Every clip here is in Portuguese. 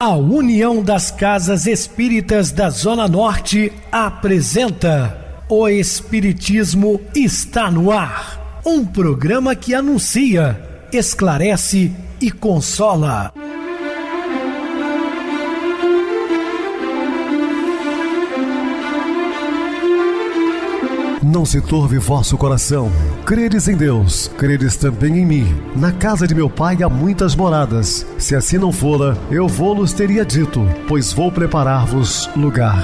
A União das Casas Espíritas da Zona Norte apresenta O Espiritismo está no ar. Um programa que anuncia, esclarece e consola. Não se turve vosso coração. Credes em Deus, credes também em mim. Na casa de meu pai há muitas moradas. Se assim não fora, eu vou-los teria dito, pois vou preparar-vos lugar.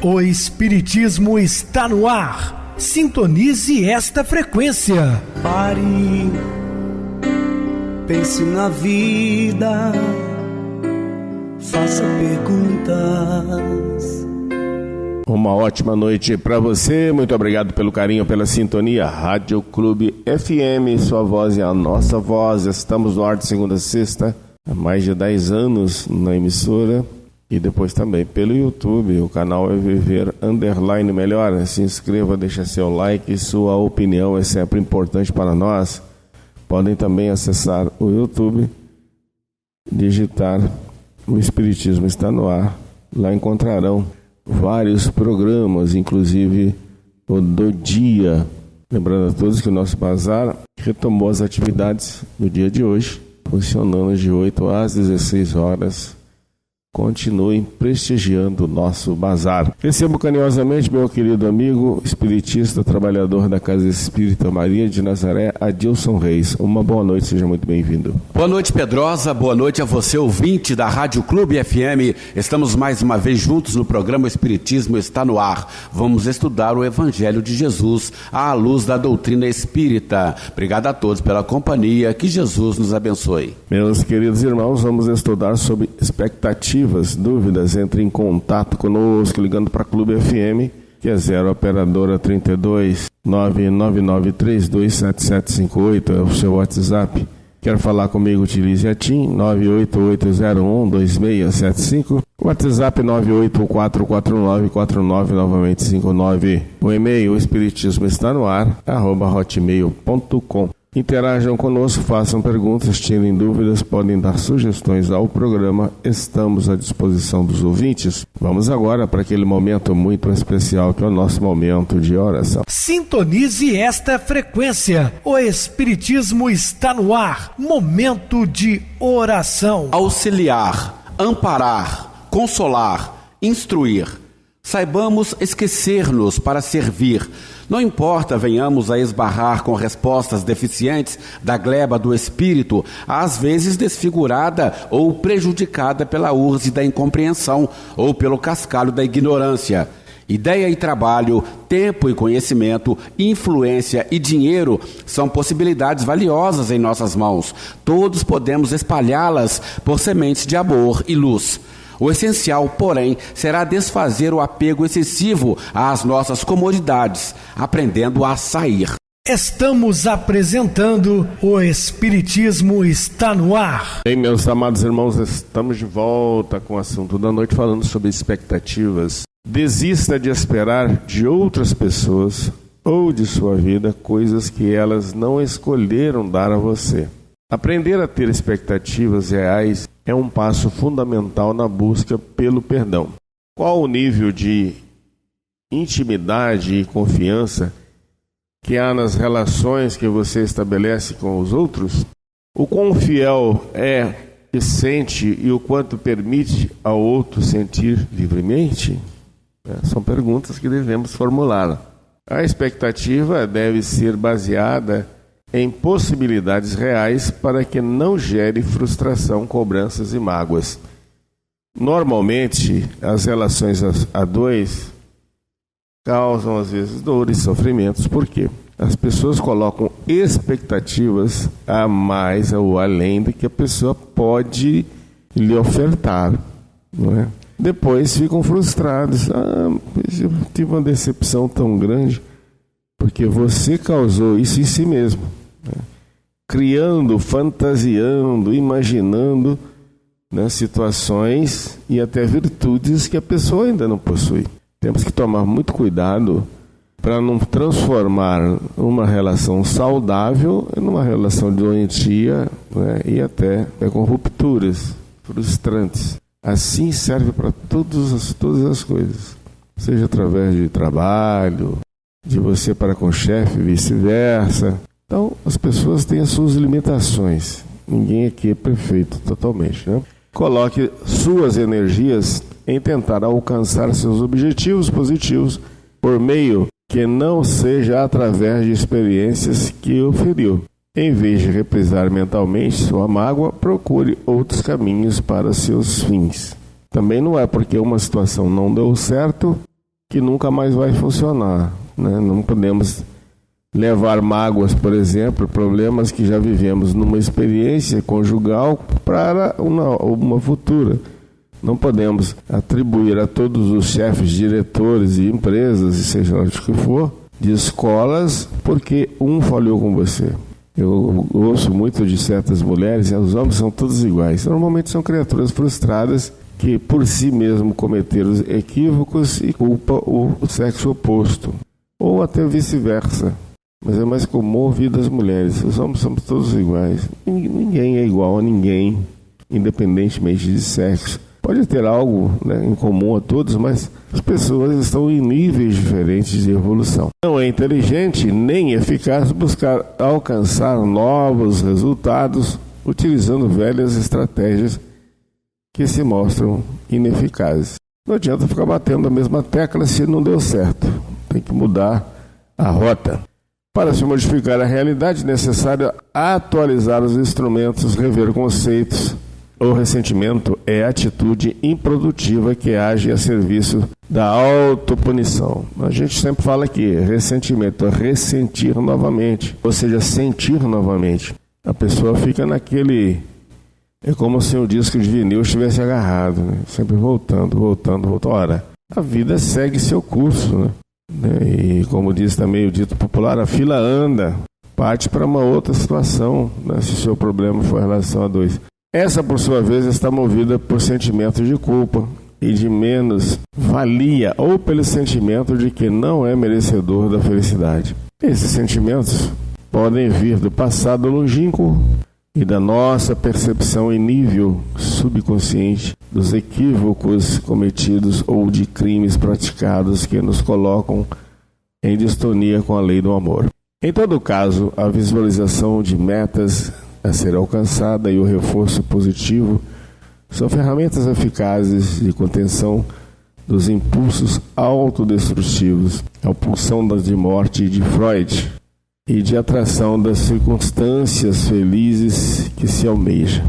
O Espiritismo está no ar. Sintonize esta frequência. Pare, pense na vida, faça perguntas. Uma ótima noite para você, muito obrigado pelo carinho, pela sintonia. Rádio Clube FM, sua voz é a nossa voz. Estamos no ar de segunda a sexta, há mais de 10 anos na emissora e depois também pelo YouTube. O canal é Viver _ Melhor. Se inscreva, deixa seu like, sua opinião é sempre importante para nós. Podem também acessar o YouTube, digitar O Espiritismo está no ar. Lá encontrarão vários programas, inclusive o do dia. Lembrando a todos que o nosso bazar retomou as atividades no dia de hoje, funcionando de 8 às 16 horas. Continuem prestigiando o nosso bazar. Recebo carinhosamente meu querido amigo, espiritista, trabalhador da Casa Espírita Maria de Nazaré, Adilson Reis. Uma boa noite, seja muito bem-vindo. Boa noite, Pedrosa. Boa noite a você, ouvinte da Rádio Clube FM. Estamos mais uma vez juntos no programa O Espiritismo está no ar. Vamos estudar o Evangelho de Jesus à luz da doutrina espírita. Obrigado a todos pela companhia. Que Jesus nos abençoe. Meus queridos irmãos, vamos estudar sobre expectativas. Dúvidas, entre em contato conosco ligando para Clube FM, que é 0 operadora 32 999327758, é o seu WhatsApp. Quer falar comigo, utilize a TIM 988012675, WhatsApp 9844949, novamente 59. O e-mail espiritismo está no ar @hotmail.com. Interajam conosco, façam perguntas, tirem dúvidas, podem dar sugestões ao programa. Estamos à disposição dos ouvintes. Vamos agora para aquele momento muito especial que é o nosso momento de oração. Sintonize esta frequência. O Espiritismo está no ar. Momento de oração. Auxiliar, amparar, consolar, instruir. Saibamos esquecer-nos para servir. Não importa venhamos a esbarrar com respostas deficientes da gleba do espírito, às vezes desfigurada ou prejudicada pela urze da incompreensão ou pelo cascalho da ignorância. Ideia e trabalho, tempo e conhecimento, influência e dinheiro são possibilidades valiosas em nossas mãos. Todos podemos espalhá-las por sementes de amor e luz. O essencial, porém, será desfazer o apego excessivo às nossas comodidades, aprendendo a sair. Estamos apresentando O Espiritismo está no ar. Bem, meus amados irmãos, estamos de volta com o assunto da noite, falando sobre expectativas. Desista de esperar de outras pessoas ou de sua vida coisas que elas não escolheram dar a você. Aprender a ter expectativas reais é um passo fundamental na busca pelo perdão. Qual o nível de intimidade e confiança que há nas relações que você estabelece com os outros? O quão fiel é que sente e o quanto permite ao outro sentir livremente? São perguntas que devemos formular. A expectativa deve ser baseada em possibilidades reais para que não gere frustração, cobranças e mágoas. Normalmente, as relações a dois causam, às vezes, dores e sofrimentos. Por quê? As pessoas colocam expectativas a mais ou além do que a pessoa pode lhe ofertar, não é? Depois ficam frustrados. Eu tive uma decepção tão grande porque você causou isso em si mesmo, né? Criando, fantasiando, imaginando, né, situações e até virtudes que a pessoa ainda não possui. Temos que tomar muito cuidado para não transformar uma relação saudável numa relação doentia, né, e até com rupturas frustrantes. Assim serve para todas as coisas, seja através de trabalho, de você para com o chefe, vice-versa. Então, as pessoas têm as suas limitações. Ninguém aqui é perfeito totalmente, né? Coloque suas energias em tentar alcançar seus objetivos positivos por meio que não seja através de experiências que o feriu. Em vez de represar mentalmente sua mágoa, procure outros caminhos para seus fins. Também não é porque uma situação não deu certo que nunca mais vai funcionar, né? Não podemos levar mágoas, por exemplo, problemas que já vivemos numa experiência conjugal para uma futura. Não podemos atribuir a todos os chefes, diretores de empresas, e seja lá de que for, de escolas, porque um falhou com você. Eu ouço muito de certas mulheres, os homens são todos iguais. Normalmente são criaturas frustradas que por si mesmo cometeram equívocos e culpa o sexo oposto. Ou até vice-versa. Mas é mais comum ouvir das mulheres. Os homens somos todos iguais. Ninguém é igual a ninguém, independentemente de sexo. Pode ter algo, né, em comum a todos, mas as pessoas estão em níveis diferentes de evolução. Não é inteligente nem eficaz buscar alcançar novos resultados utilizando velhas estratégias que se mostram ineficazes. Não adianta ficar batendo a mesma tecla se não deu certo. Tem que mudar a rota. Para se modificar a realidade, é necessário atualizar os instrumentos, rever conceitos. O ressentimento é atitude improdutiva que age a serviço da autopunição. A gente sempre fala que ressentimento é ressentir novamente, ou seja, sentir novamente. A pessoa fica naquele... É como se um disco de vinil estivesse agarrado, né? Sempre voltando. Ora, a vida segue seu curso, né? E como diz também o dito popular, a fila anda, parte para uma outra situação, né? Se o seu problema for em relação a dois. Essa, por sua vez, está movida por sentimentos de culpa e de menos valia, ou pelo sentimento de que não é merecedor da felicidade. Esses sentimentos podem vir do passado longínquo e da nossa percepção em nível subconsciente dos equívocos cometidos ou de crimes praticados que nos colocam em distonia com a lei do amor. Em todo caso, a visualização de metas a ser alcançada e o reforço positivo são ferramentas eficazes de contenção dos impulsos autodestrutivos, a pulsão de morte de Freud e de atração das circunstâncias felizes que se almeja.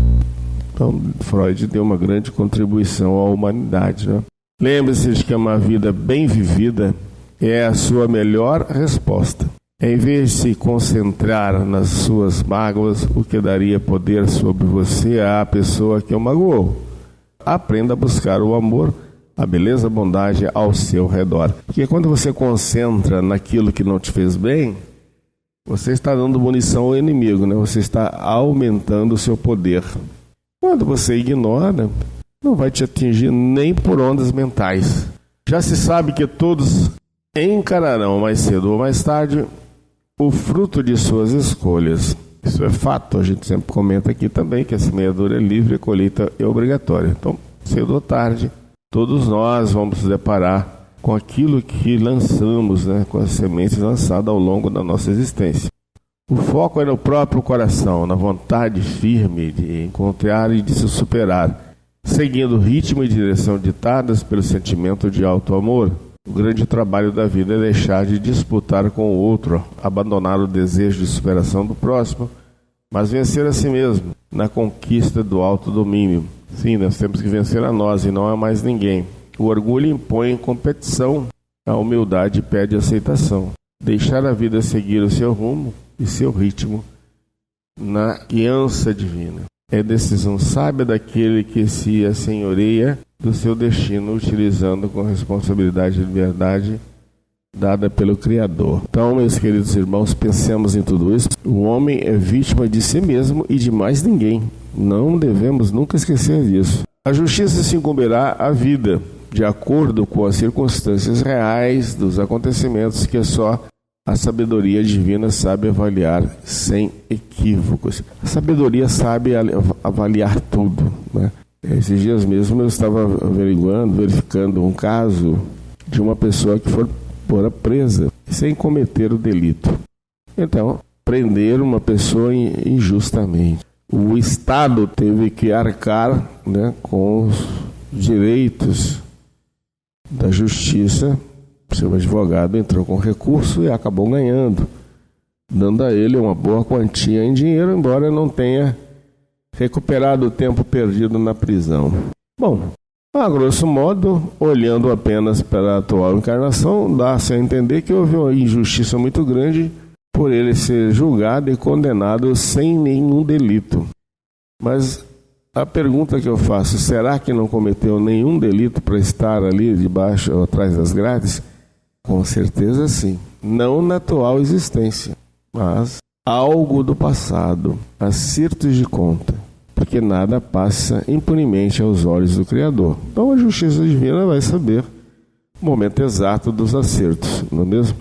Então, Freud deu uma grande contribuição à humanidade, né? Lembre-se de que uma vida bem vivida é a sua melhor resposta. Em vez de se concentrar nas suas mágoas, o que daria poder sobre você à pessoa que o magoou. Aprenda a buscar o amor, a beleza, a bondade ao seu redor. Porque quando você concentra naquilo que não te fez bem, você está dando munição ao inimigo, né? Você está aumentando o seu poder. Quando você ignora, não vai te atingir nem por ondas mentais. Já se sabe que todos encararão mais cedo ou mais tarde o fruto de suas escolhas. Isso é fato, a gente sempre comenta aqui também que a semeadura é livre, a colheita é obrigatória. Então, cedo ou tarde, todos nós vamos nos deparar com aquilo que lançamos, né, com as sementes lançadas ao longo da nossa existência. O foco é no próprio coração, na vontade firme de encontrar e de se superar, seguindo o ritmo e direção ditadas pelo sentimento de auto-amor. O grande trabalho da vida é deixar de disputar com o outro, abandonar o desejo de superação do próximo, mas vencer a si mesmo, na conquista do autodomínio. Sim, nós temos que vencer a nós e não a mais ninguém. O orgulho impõe competição, a humildade pede aceitação. Deixar a vida seguir o seu rumo e seu ritmo na guiança divina. É decisão sábia daquele que se assenhoreia do seu destino, utilizando com responsabilidade e liberdade dada pelo Criador. Então, meus queridos irmãos, pensemos em tudo isso. O homem é vítima de si mesmo e de mais ninguém. Não devemos nunca esquecer disso. A justiça se incumbirá à vida, de acordo com as circunstâncias reais dos acontecimentos que só a sabedoria divina sabe avaliar sem equívocos. A sabedoria sabe avaliar tudo, né? Esses dias mesmo eu estava verificando um caso de uma pessoa que fora presa sem cometer o delito. Então, prenderam uma pessoa injustamente. O Estado teve que arcar, né, com os direitos da justiça. Seu advogado entrou com recurso e acabou ganhando, dando a ele uma boa quantia em dinheiro, embora não tenha recuperado o tempo perdido na prisão. Bom, a grosso modo, olhando apenas para a atual encarnação, dá-se a entender que houve uma injustiça muito grande por ele ser julgado e condenado sem nenhum delito. Mas a pergunta que eu faço, será que não cometeu nenhum delito para estar ali debaixo ou atrás das grades? Com certeza sim. Não na atual existência, mas algo do passado, acertos de conta, porque nada passa impunemente aos olhos do Criador. Então a justiça divina vai saber o momento exato dos acertos, não é mesmo?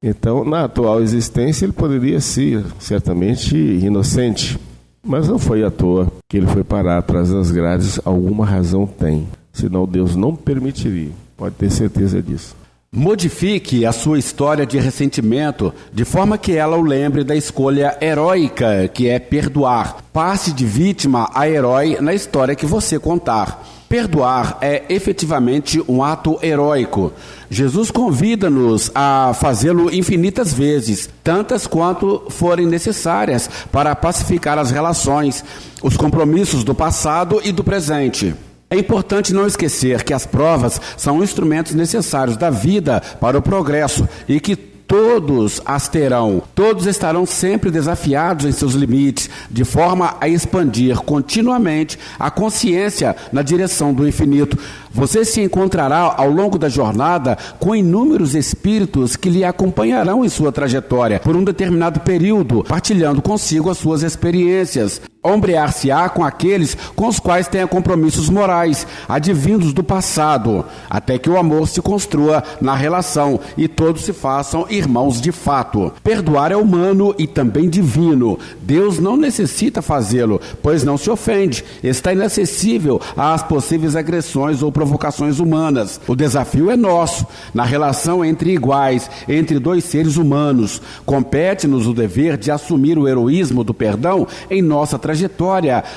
Então, na atual existência, ele poderia ser certamente inocente, mas não foi à toa que ele foi parar atrás das grades. Alguma razão tem, senão Deus não permitiria, pode ter certeza disso. Modifique a sua história de ressentimento de forma que ela o lembre da escolha heróica, que é perdoar. Passe de vítima a herói na história que você contar. Perdoar é efetivamente um ato heróico. Jesus convida-nos a fazê-lo infinitas vezes, tantas quanto forem necessárias para pacificar as relações, os compromissos do passado e do presente. É importante não esquecer que as provas são instrumentos necessários da vida para o progresso e que todos as terão. Todos estarão sempre desafiados em seus limites, de forma a expandir continuamente a consciência na direção do infinito. Você se encontrará ao longo da jornada com inúmeros espíritos que lhe acompanharão em sua trajetória por um determinado período, partilhando consigo as suas experiências. Ombrear-se-á com aqueles com os quais tenha compromissos morais, advindos do passado, até que o amor se construa na relação e todos se façam irmãos de fato. Perdoar é humano e também divino. Deus não necessita fazê-lo, pois não se ofende, está inacessível às possíveis agressões ou provocações humanas. O desafio é nosso, na relação entre iguais, entre dois seres humanos. Compete-nos o dever de assumir o heroísmo do perdão em nossa trajetória,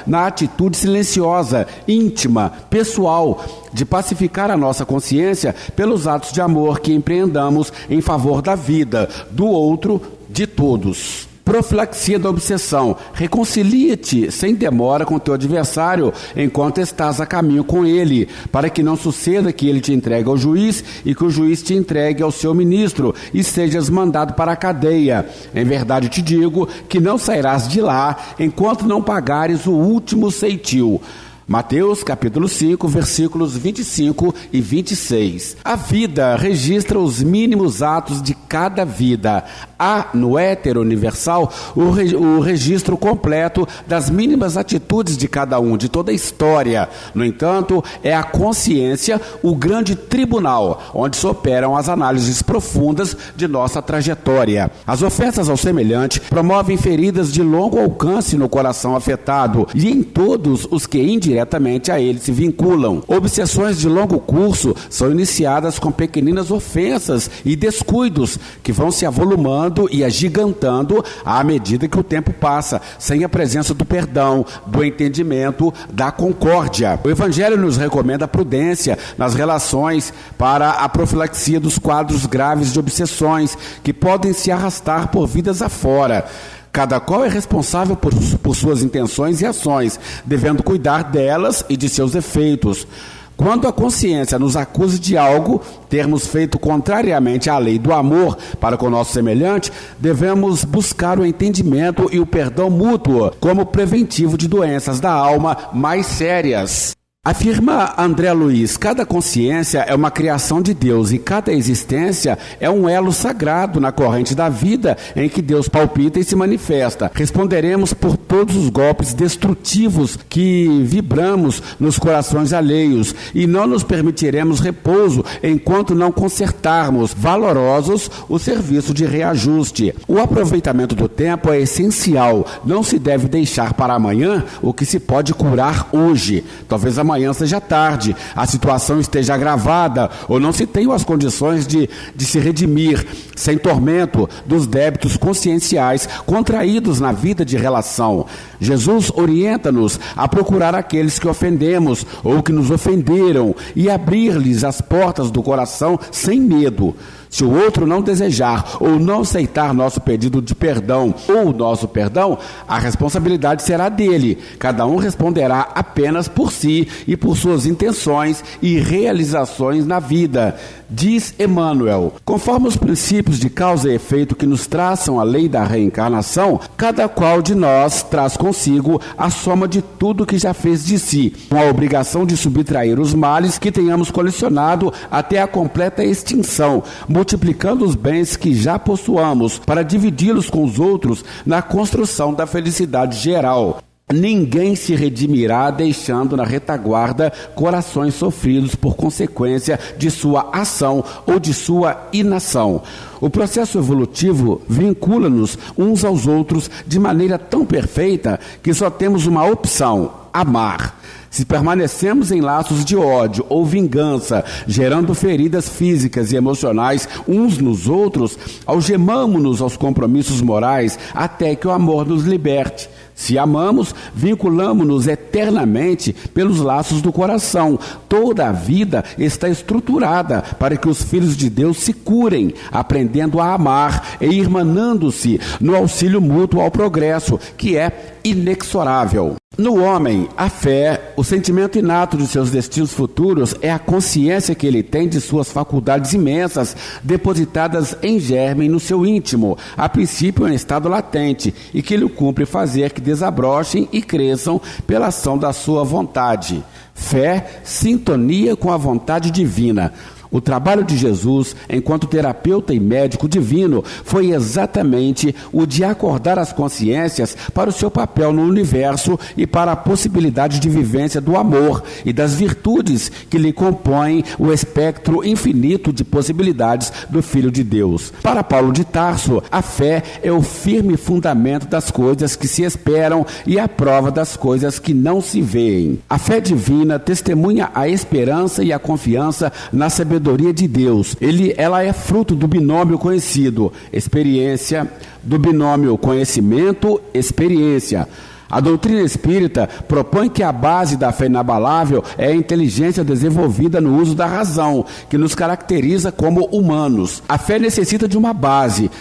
na atitude silenciosa, íntima, pessoal, de pacificar a nossa consciência pelos atos de amor que empreendamos em favor da vida, do outro, de todos. Profilaxia da obsessão. Reconcilia-te sem demora com teu adversário enquanto estás a caminho com ele, para que não suceda que ele te entregue ao juiz e que o juiz te entregue ao seu ministro e sejas mandado para a cadeia. Em verdade te digo que não sairás de lá enquanto não pagares o último ceitil. Mateus capítulo 5, versículos 25 e 26. A vida registra os mínimos atos de cada vida. Há no éter universal o registro completo das mínimas atitudes de cada um, de toda a história. No entanto, é a consciência o grande tribunal, onde se operam as análises profundas de nossa trajetória. As ofensas ao semelhante promovem feridas de longo alcance no coração afetado e em todos os que indiretamente a ele se vinculam. Obsessões de longo curso são iniciadas com pequeninas ofensas e descuidos que vão se avolumando e agigantando à medida que o tempo passa, sem a presença do perdão, do entendimento, da concórdia. O Evangelho nos recomenda a prudência nas relações para a profilaxia dos quadros graves de obsessões que podem se arrastar por vidas afora. Cada qual é responsável por suas intenções e ações, devendo cuidar delas e de seus efeitos. Quando a consciência nos acusa de algo, termos feito contrariamente à lei do amor para com o nosso semelhante, devemos buscar o entendimento e o perdão mútuo como preventivo de doenças da alma mais sérias. Afirma André Luiz, cada consciência é uma criação de Deus e cada existência é um elo sagrado na corrente da vida em que Deus palpita e se manifesta. Responderemos por todos os golpes destrutivos que vibramos nos corações alheios e não nos permitiremos repouso enquanto não consertarmos valorosos o serviço de reajuste. O aproveitamento do tempo é essencial, não se deve deixar para amanhã o que se pode curar hoje. Talvez amanhã seja tarde, a situação esteja agravada ou não se tenham as condições de se redimir, sem tormento dos débitos conscienciais contraídos na vida de relação. Jesus orienta-nos a procurar aqueles que ofendemos ou que nos ofenderam e abrir-lhes as portas do coração sem medo. Se o outro não desejar ou não aceitar nosso pedido de perdão ou nosso perdão, a responsabilidade será dele. Cada um responderá apenas por si e por suas intenções e realizações na vida. Diz Emmanuel, conforme os princípios de causa e efeito que nos traçam a lei da reencarnação, cada qual de nós traz consigo a soma de tudo que já fez de si, com a obrigação de subtrair os males que tenhamos colecionado até a completa extinção, multiplicando os bens que já possuamos para dividi-los com os outros na construção da felicidade geral. Ninguém se redimirá deixando na retaguarda corações sofridos por consequência de sua ação ou de sua inação. O processo evolutivo vincula-nos uns aos outros de maneira tão perfeita que só temos uma opção: amar. Se permanecemos em laços de ódio ou vingança, gerando feridas físicas e emocionais uns nos outros, algemamo-nos aos compromissos morais até que o amor nos liberte. Se amamos, vinculamo-nos eternamente pelos laços do coração. Toda a vida está estruturada para que os filhos de Deus se curem, aprendendo a amar e irmanando-se no auxílio mútuo ao progresso, que é inexorável. No homem, a fé, o sentimento inato de seus destinos futuros, é a consciência que ele tem de suas faculdades imensas, depositadas em germe no seu íntimo, a princípio em estado latente, e que lhe cumpre fazer que desabrochem e cresçam pela ação da sua vontade. Fé, sintonia com a vontade divina. O trabalho de Jesus, enquanto terapeuta e médico divino, foi exatamente o de acordar as consciências para o seu papel no universo e para a possibilidade de vivência do amor e das virtudes que lhe compõem o espectro infinito de possibilidades do Filho de Deus. Para Paulo de Tarso, a fé é o firme fundamento das coisas que se esperam e a prova das coisas que não se veem. A fé divina testemunha a esperança e a confiança na sabedoria de Deus. Ela é fruto do binômio conhecido, experiência, do binômio conhecimento-experiência. A doutrina espírita propõe que a base da fé inabalável é a inteligência desenvolvida no uso da razão, que nos caracteriza como humanos. A fé necessita de uma base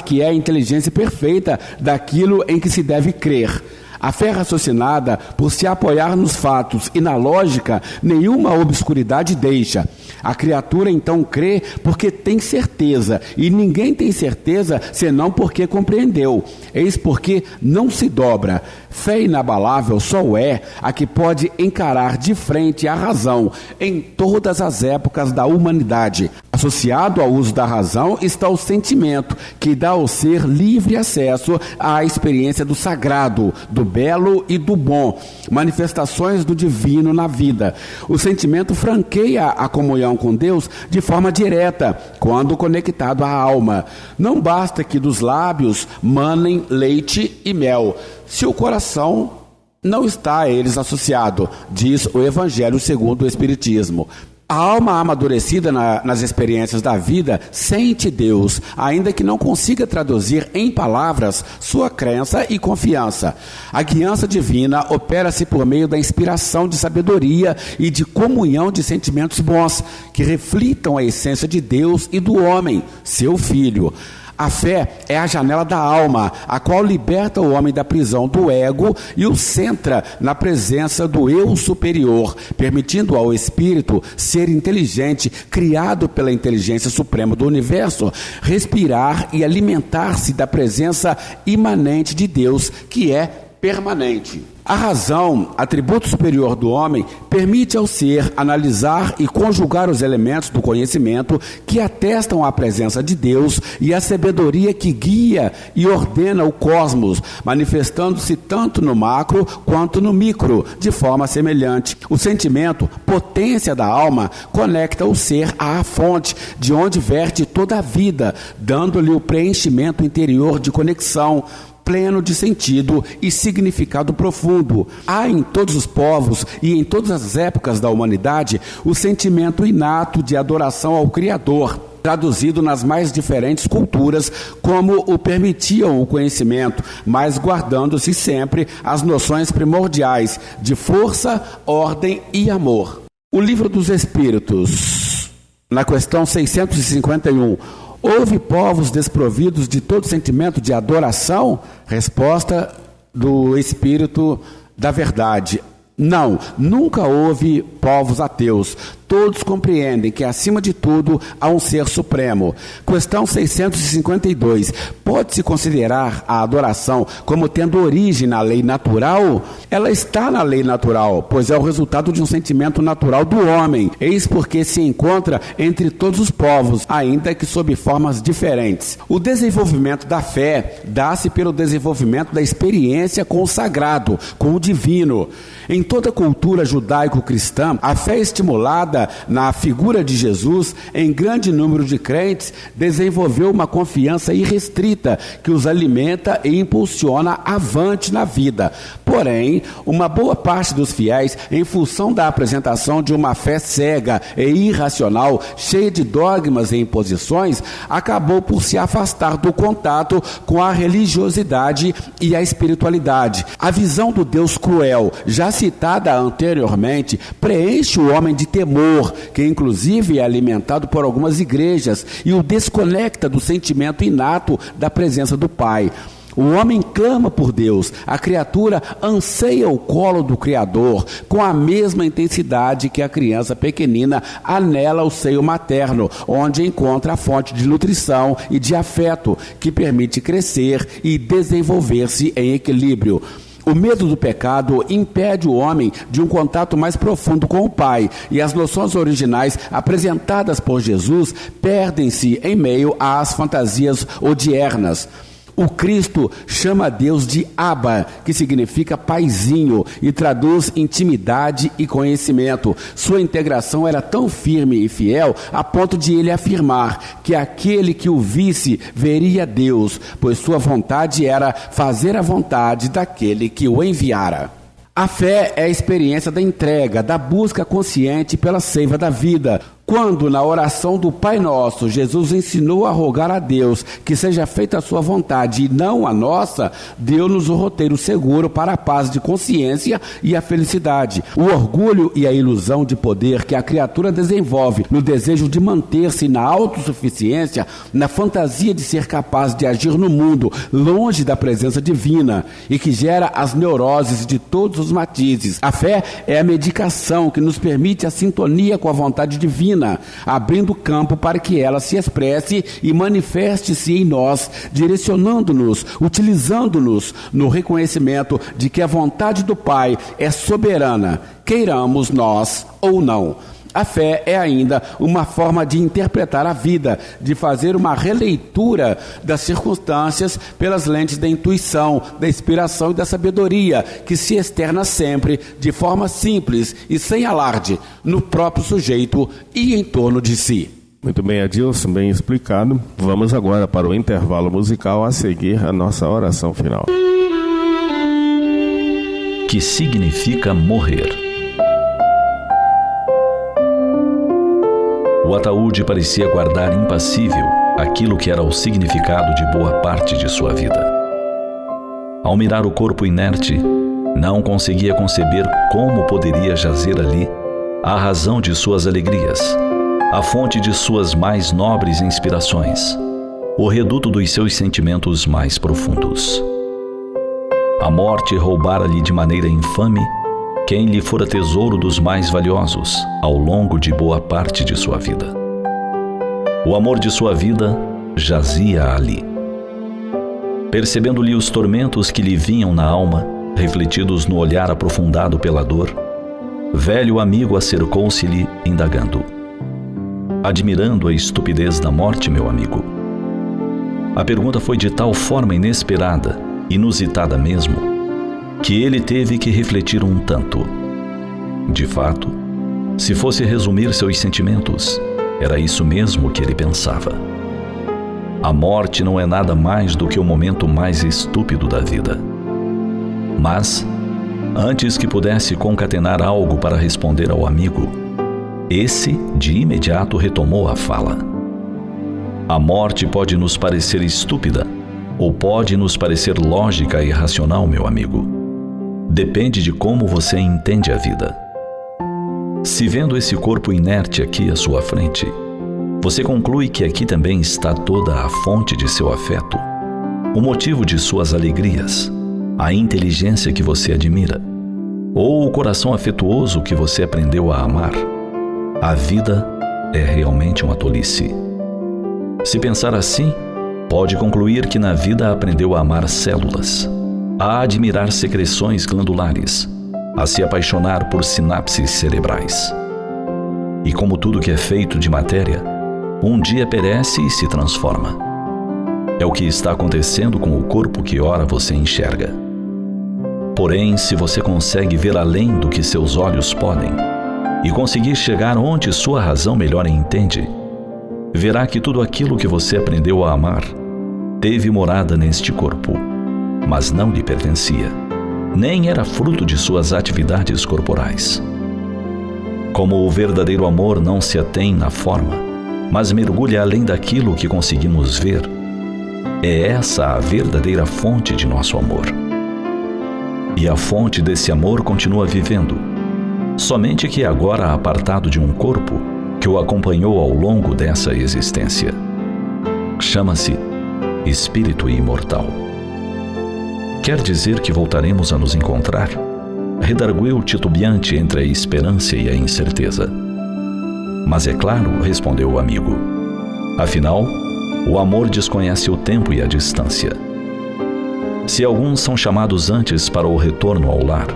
que é a inteligência perfeita daquilo em que se deve crer. A fé raciocinada, por se apoiar nos fatos e na lógica, nenhuma obscuridade deixa. A criatura então crê porque tem certeza, e ninguém tem certeza senão porque compreendeu. Eis porque não se dobra. Fé inabalável só é a que pode encarar de frente a razão em todas as épocas da humanidade. Associado ao uso da razão está o sentimento, que dá ao ser livre acesso à experiência do sagrado, do belo e do bom, manifestações do divino na vida. O sentimento franqueia a comunhão com Deus de forma direta, quando conectado à alma. Não basta que dos lábios manem leite e mel, se o coração não está a eles associado, diz o Evangelho segundo o Espiritismo. A alma amadurecida nas experiências da vida sente Deus, ainda que não consiga traduzir em palavras sua crença e confiança. A guiança divina opera-se por meio da inspiração de sabedoria e de comunhão de sentimentos bons, que reflitam a essência de Deus e do homem, seu Filho. A fé é a janela da alma, a qual liberta o homem da prisão do ego e o centra na presença do eu superior, permitindo ao espírito ser inteligente, criado pela inteligência suprema do universo, respirar e alimentar-se da presença imanente de Deus, que é permanente. A razão, atributo superior do homem, permite ao ser analisar e conjugar os elementos do conhecimento que atestam a presença de Deus e a sabedoria que guia e ordena o cosmos, manifestando-se tanto no macro quanto no micro, de forma semelhante. O sentimento, potência da alma, conecta o ser à fonte, de onde verte toda a vida, dando-lhe o preenchimento interior de conexão, pleno de sentido e significado profundo. Há em todos os povos e em todas as épocas da humanidade o sentimento inato de adoração ao Criador, traduzido nas mais diferentes culturas como o permitiam o conhecimento, mas guardando-se sempre as noções primordiais de força, ordem e amor. O Livro dos Espíritos, na questão 651, houve povos desprovidos de todo sentimento de adoração? Resposta do Espírito da Verdade: não, nunca houve povos ateus. Todos compreendem que, acima de tudo, há um ser supremo. Questão 652. Pode-se considerar a adoração como tendo origem na lei natural? Ela está na lei natural, pois é o resultado de um sentimento natural do homem. Eis porque se encontra entre todos os povos, ainda que sob formas diferentes. O desenvolvimento da fé dá-se pelo desenvolvimento da experiência com o sagrado, com o divino. Em toda a cultura judaico-cristã, a fé estimulada na figura de Jesus, em grande número de crentes, desenvolveu uma confiança irrestrita que os alimenta e impulsiona avante na vida. Porém, uma boa parte dos fiéis, em função da apresentação de uma fé cega e irracional, cheia de dogmas e imposições, acabou por se afastar do contato com a religiosidade e a espiritualidade. A visão do Deus cruel, já citada anteriormente, preenche o homem de temor, que inclusive é alimentado por algumas igrejas, e o desconecta do sentimento inato da presença do Pai. O homem clama por Deus, a criatura anseia o colo do Criador, com a mesma intensidade que a criança pequenina anela o seio materno, onde encontra a fonte de nutrição e de afeto, que permite crescer e desenvolver-se em equilíbrio. O medo do pecado impede o homem de um contato mais profundo com o Pai, e as noções originais apresentadas por Jesus perdem-se em meio às fantasias odiernas. O Cristo chama Deus de Abba, que significa paizinho, e traduz intimidade e conhecimento. Sua integração era tão firme e fiel a ponto de ele afirmar que aquele que o visse veria Deus, pois sua vontade era fazer a vontade daquele que o enviara. A fé é a experiência da entrega, da busca consciente pela seiva da vida. Quando, na oração do Pai Nosso, Jesus ensinou a rogar a Deus que seja feita a sua vontade e não a nossa, deu-nos o roteiro seguro para a paz de consciência e a felicidade. O orgulho e a ilusão de poder que a criatura desenvolve no desejo de manter-se na autossuficiência, na fantasia de ser capaz de agir no mundo longe da presença divina, e que gera as neuroses de todos os matizes. A fé é a medicação que nos permite a sintonia com a vontade divina, abrindo campo para que ela se expresse e manifeste-se em nós, direcionando-nos, utilizando-nos no reconhecimento de que a vontade do Pai é soberana, queiramos nós ou não. A fé é ainda uma forma de interpretar a vida, de fazer uma releitura das circunstâncias pelas lentes da intuição, da inspiração e da sabedoria, que se externa sempre, de forma simples e sem alarde, no próprio sujeito e em torno de si. Muito bem, Adilson, bem explicado. Vamos agora para o intervalo musical, a seguir a nossa oração final. Que significa morrer? O ataúde parecia guardar impassível aquilo que era o significado de boa parte de sua vida. Ao mirar o corpo inerte, não conseguia conceber como poderia jazer ali a razão de suas alegrias, a fonte de suas mais nobres inspirações, o reduto dos seus sentimentos mais profundos. A morte roubara-lhe de maneira infame quem lhe fora tesouro dos mais valiosos ao longo de boa parte de sua vida. O amor de sua vida jazia ali. Percebendo-lhe os tormentos que lhe vinham na alma, refletidos no olhar aprofundado pela dor, velho amigo acercou-se-lhe, indagando: admirando a estupidez da morte, meu amigo? A pergunta foi de tal forma inesperada, inusitada mesmo, que ele teve que refletir um tanto. De fato, se fosse resumir seus sentimentos, era isso mesmo que ele pensava. A morte não é nada mais do que o momento mais estúpido da vida. Mas, antes que pudesse concatenar algo para responder ao amigo, esse de imediato retomou a fala. A morte pode nos parecer estúpida, ou pode nos parecer lógica e racional, meu amigo. Depende de como você entende a vida. Se vendo esse corpo inerte aqui à sua frente, você conclui que aqui também está toda a fonte de seu afeto, o motivo de suas alegrias, a inteligência que você admira, ou o coração afetuoso que você aprendeu a amar, a vida é realmente uma tolice. Se pensar assim, pode concluir que na vida aprendeu a amar células, a admirar secreções glandulares, a se apaixonar por sinapses cerebrais. E como tudo que é feito de matéria, um dia perece e se transforma. É o que está acontecendo com o corpo que ora você enxerga. Porém, se você consegue ver além do que seus olhos podem e conseguir chegar onde sua razão melhor entende, verá que tudo aquilo que você aprendeu a amar teve morada neste corpo, mas não lhe pertencia, nem era fruto de suas atividades corporais. Como o verdadeiro amor não se atém na forma, mas mergulha além daquilo que conseguimos ver, é essa a verdadeira fonte de nosso amor. E a fonte desse amor continua vivendo, somente que agora apartado de um corpo que o acompanhou ao longo dessa existência. Chama-se Espírito Imortal. Quer dizer que voltaremos a nos encontrar? Redarguiu titubeante entre a esperança e a incerteza. Mas é claro, respondeu o amigo. Afinal, o amor desconhece o tempo e a distância. Se alguns são chamados antes para o retorno ao lar,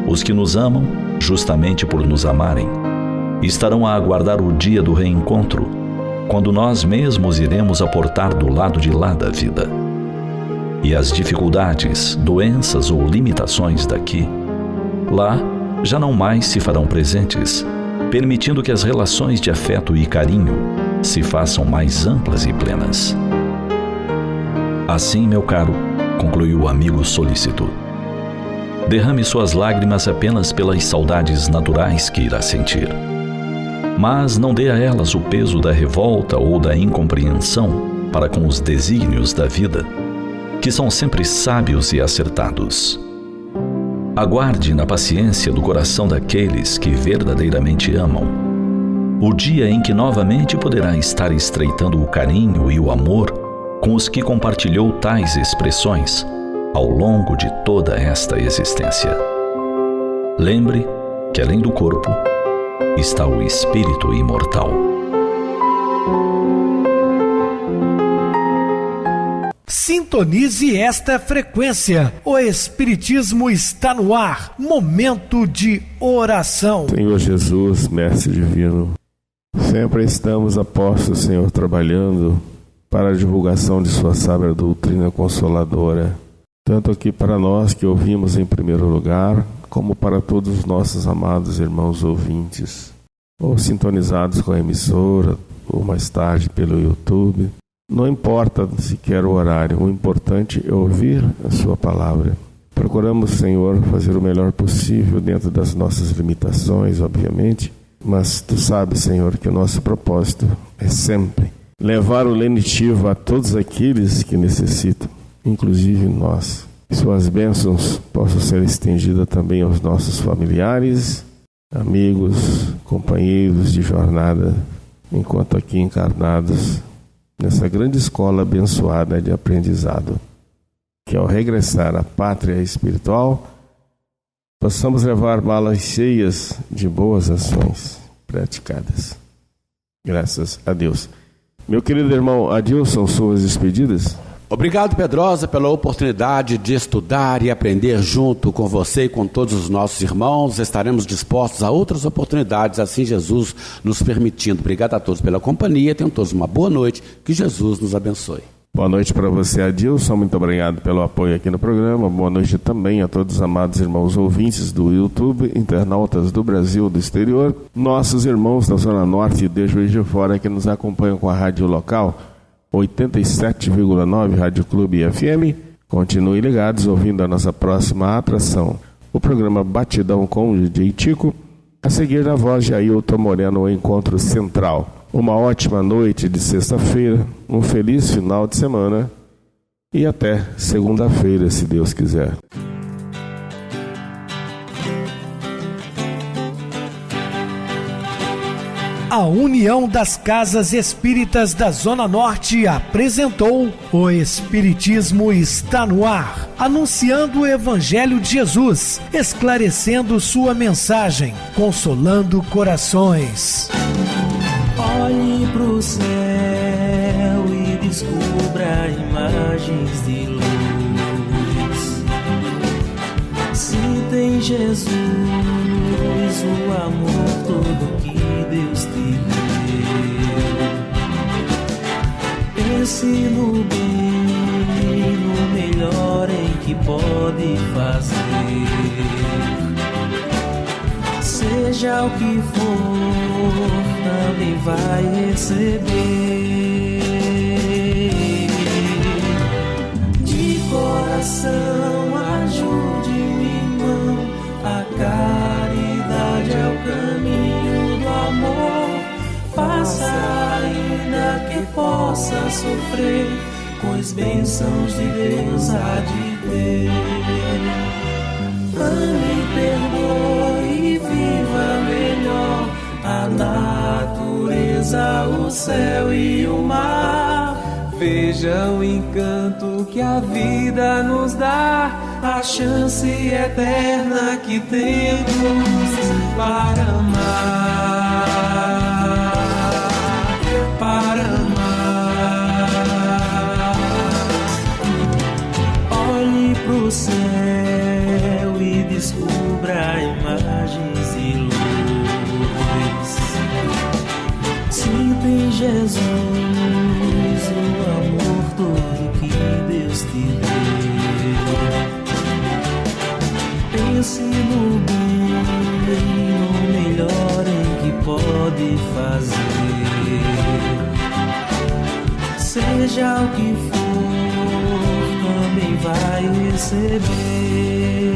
os que nos amam, justamente por nos amarem, estarão a aguardar o dia do reencontro, quando nós mesmos iremos aportar do lado de lá da vida. E as dificuldades, doenças ou limitações daqui, lá já não mais se farão presentes, permitindo que as relações de afeto e carinho se façam mais amplas e plenas. Assim, meu caro, concluiu o amigo solícito, derrame suas lágrimas apenas pelas saudades naturais que irá sentir. Mas não dê a elas o peso da revolta ou da incompreensão para com os desígnios da vida, que são sempre sábios e acertados. Aguarde na paciência do coração daqueles que verdadeiramente amam o dia em que novamente poderá estar estreitando o carinho e o amor com os que compartilhou tais expressões ao longo de toda esta existência. Lembre que além do corpo está o Espírito Imortal. Sintonize esta frequência. O Espiritismo está no ar. Momento de oração. Senhor Jesus, Mestre Divino, sempre estamos apostos, Senhor, trabalhando para a divulgação de sua sábia doutrina consoladora, tanto aqui para nós que ouvimos em primeiro lugar, como para todos os nossos amados irmãos ouvintes, ou sintonizados com a emissora, ou mais tarde pelo YouTube. Não importa sequer o horário, o importante é ouvir a sua palavra. Procuramos, Senhor, fazer o melhor possível dentro das nossas limitações, obviamente, mas Tu sabes, Senhor, que o nosso propósito é sempre levar o lenitivo a todos aqueles que necessitam, inclusive nós. Que suas bênçãos possam ser estendidas também aos nossos familiares, amigos, companheiros de jornada, enquanto aqui encarnados, nessa grande escola abençoada de aprendizado, que ao regressar à pátria espiritual, possamos levar malas cheias de boas ações praticadas. Graças a Deus. Meu querido irmão Adilson, suas despedidas? Obrigado, Pedrosa, pela oportunidade de estudar e aprender junto com você e com todos os nossos irmãos. Estaremos dispostos a outras oportunidades, assim Jesus nos permitindo. Obrigado a todos pela companhia. Tenham todos uma boa noite. Que Jesus nos abençoe. Boa noite para você, Adilson. Muito obrigado pelo apoio aqui no programa. Boa noite também a todos os amados irmãos ouvintes do YouTube, internautas do Brasil, do exterior, nossos irmãos da Zona Norte e de Juiz de Fora que nos acompanham com a rádio local 87,9 Rádio Clube FM. Continuem ligados ouvindo a nossa próxima atração, o programa Batidão com o DJ Tico. A seguir, na voz de Ailton Moreno, o Encontro Central. Uma ótima noite de sexta-feira, um feliz final de semana e até segunda-feira, se Deus quiser. A União das Casas Espíritas da Zona Norte apresentou O Espiritismo Está no Ar, anunciando o Evangelho de Jesus, esclarecendo sua mensagem, consolando corações. Olhe pro céu e descubra imagens de luz. Sinta em Jesus o amor todo que Deus te deu. Pense no bem, no melhor em que pode fazer. Seja o que for, também vai receber. De coração, ajude o irmão. A caridade é o caminho do amor. Faça ainda que possa sofrer, pois bênçãos de Deus há de ter. Ame, perdoe e viva melhor a natureza, o céu e o mar. Veja o encanto que a vida nos dá, a chance eterna que temos para amar, para amar. Olhe pro céu e descubra imagens de luz. Sinta em Jesus o amor todo que Deus te deu. Pense no bem, no melhor em que pode fazer. Seja o que for, também vai receber.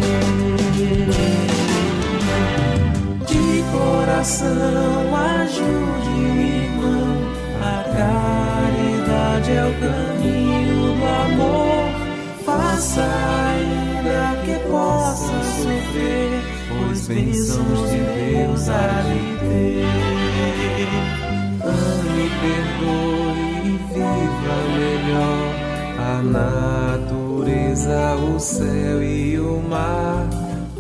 De coração, ajude o irmão. A caridade é o caminho do amor. Faça ainda que possa sofrer, pois bênçãos de Deus há de ter. Ame, perdoe e viva melhor a natureza, o céu e o mar.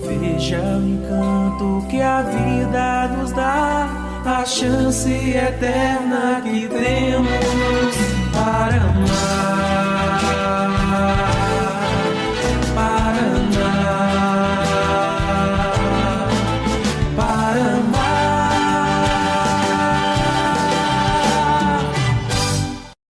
Veja o encanto que a vida nos dá, a chance eterna que temos